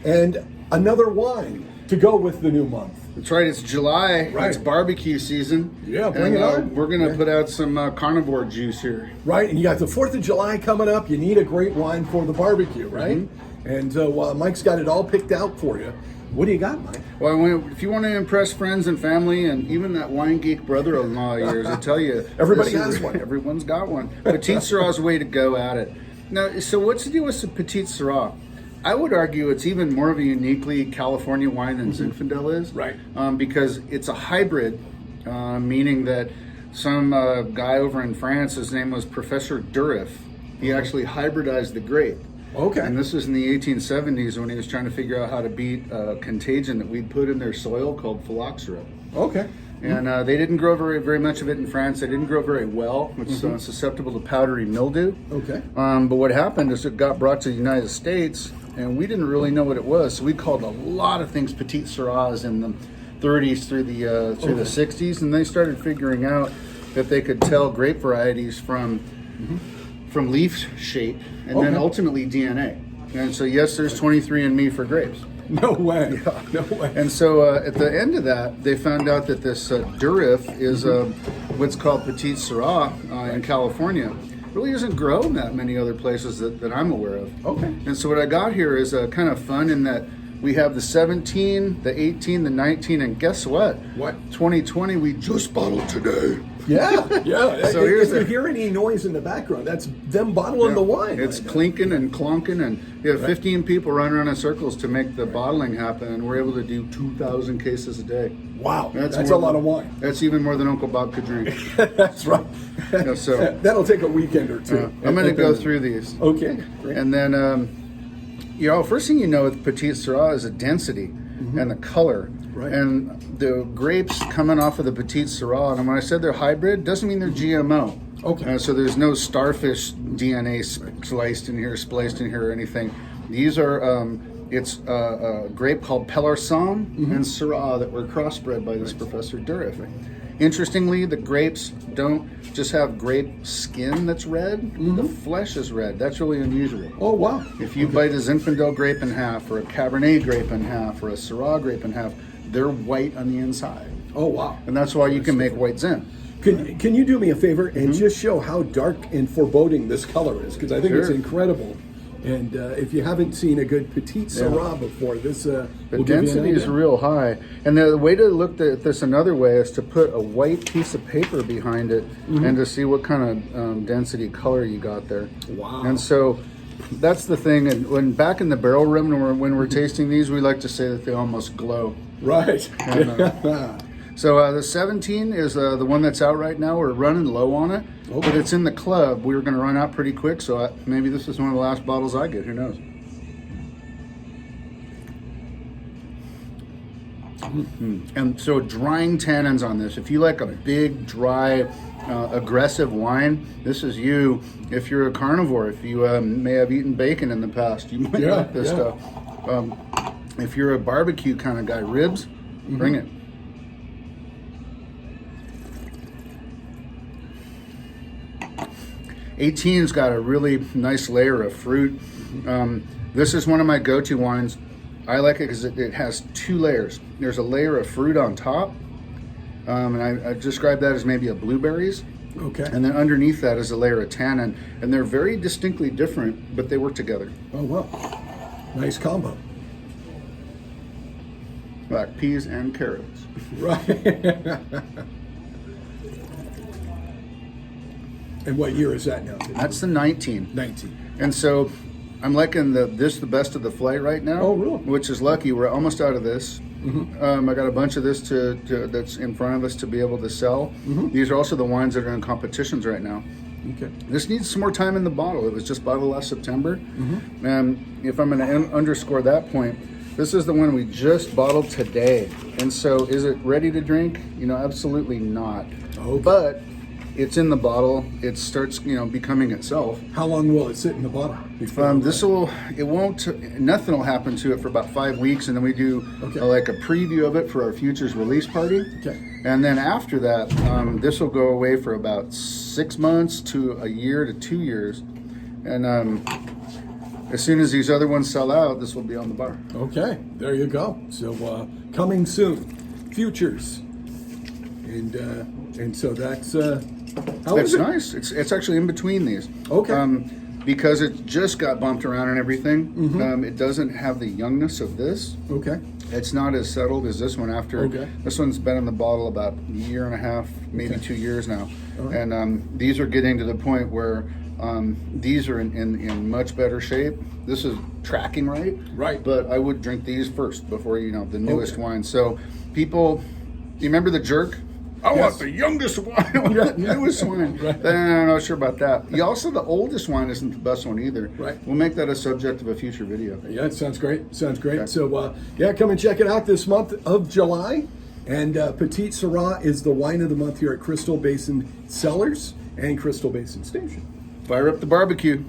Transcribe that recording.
and another wine to go with the new month. That's right. It's July. Right. It's barbecue season. Yeah, bring it on. We're going to put out some carnivore juice here. Right, and you got the 4th of July coming up. You need a great wine for the barbecue, right? Mm-hmm. And while Mike's got it all picked out for you, what do you got, Mike? Well, if you want to impress friends and family and even that wine geek brother-in-law of yours, I tell you. Everybody has one. Everyone's got one. Petite Syrah is the way to go at it. Now, so what's the deal with the Petite Syrah? I would argue it's even more of a uniquely California wine than Zinfandel is. Right. Because it's a hybrid, meaning that some guy over in France, his name was Professor Durif, he actually hybridized the grape. Okay. And this was in the 1870s when he was trying to figure out how to beat a contagion that we'd put in their soil called phylloxera. Okay. And they didn't grow very much of it in France. They didn't grow very well. It's susceptible to powdery mildew. Okay. But what happened is it got brought to the United States, and we didn't really know what it was. So we called a lot of things Petite Syrahs in the 30s through the 60s, and they started figuring out that they could tell grape varieties from leaf shape and then ultimately DNA. And so yes, there's 23andMe for grapes. No way. Yeah. No way. And so at the end of that, they found out that this Durif is what's called Petite Syrah in California. Really isn't grown that many other places that I'm aware of. Okay. And so what I got here is kind of fun in that we have the 17, the 18, the 19, and guess what? What? 2020 we just bottled today. Yeah, yeah. So if you hear any noise in the background, that's them bottling the wine. It's right clinking and clonking, and you have 15 people running around in circles to make the bottling happen, and we're able to do 2,000 cases a day. Wow, that's a lot of wine. That's even more than Uncle Bob could drink. That's right. Yeah, so that'll take a weekend or two. I'm going to go through these. Okay, great. And then, first thing you know with Petite Syrah is the density and the color. Right. And the grapes coming off of the Petite Syrah, and when I said they're hybrid, doesn't mean they're GMO. Okay. So there's no starfish DNA spliced in here, spliced in here, or anything. These are, it's a grape called Pelarson and Syrah that were crossbred by this Professor Durif. Interestingly, the grapes don't just have grape skin that's red. The flesh is red. That's really unusual. Oh, wow. If you bite a Zinfandel grape in half, or a Cabernet grape in half, or a Syrah grape in half, they're white on the inside. Oh, wow. And that's why you can make white Zin. Can you do me a favor and just show how dark and foreboding this color is? Because I think it's Sure. incredible. And if you haven't seen a good Petite Syrah before, this The will give you an density is idea. real high. And the way to look at this another way is to put a white piece of paper behind it and to see what kind of density color you got there. Wow. And so that's the thing. And when back in the barrel room, when we're tasting these, we like to say that they almost glow. Right. And, so the 17 is the one that's out right now. We're running low on it, but it's in the club. We were going to run out pretty quick, so maybe this is one of the last bottles I get. Who knows? And so drying tannins on this. If you like a big, dry, aggressive wine, this is you. If you're a carnivore, if you may have eaten bacon in the past, you might like this stuff. If you're a barbecue kind of guy, ribs, bring it. '18's got a really nice layer of fruit. This is one of my go-to wines. I like it because it has two layers. There's a layer of fruit on top, and I describe that as maybe a blueberries. Okay. And then underneath that is a layer of tannin, and they're very distinctly different, but they work together. Oh, well. Nice combo. Like peas and carrots. Right. And what year is that now? That's the 19. 19. And so I'm liking the best of the flight right now. Oh, really? Which is lucky. We're almost out of this. I got a bunch of this that's in front of us to be able to sell. These are also the wines that are in competitions right now. Okay. This needs some more time in the bottle. It was just bottled last September. And if I'm going to underscore that point, this is the one we just bottled today. And so is it ready to drink? Absolutely not. Okay. But it's in the bottle. It starts, becoming itself. How long will it sit in the bottle? Nothing will happen to it for about 5 weeks, and then we do like a preview of it for our Futures release party. Okay. And then after that, this will go away for about 6 months to a year to 2 years. And as soon as these other ones sell out, this will be on the bar. Okay, there you go. So coming soon, futures, and so that's how That's is it? nice. It's actually in between these. Okay. Because it just got bumped around and everything. It doesn't have the youngness of this. Okay. It's not as settled as this one. After this one's been in the bottle about a year and a half, maybe 2 years now, and these are getting to the point where these are in much better shape. This is tracking right, but I would drink these first before the newest wine. So people, you remember the jerk? I want the youngest wine. I want the newest wine. I'm not sure about that. Also, the oldest wine isn't the best one either. We'll make that a subject of a future video. Yeah, it sounds great. Sounds great. Okay. So, come and check it out this month of July. And Petite Syrah is the wine of the month here at Crystal Basin Cellars and Crystal Basin Station. Fire up the barbecue.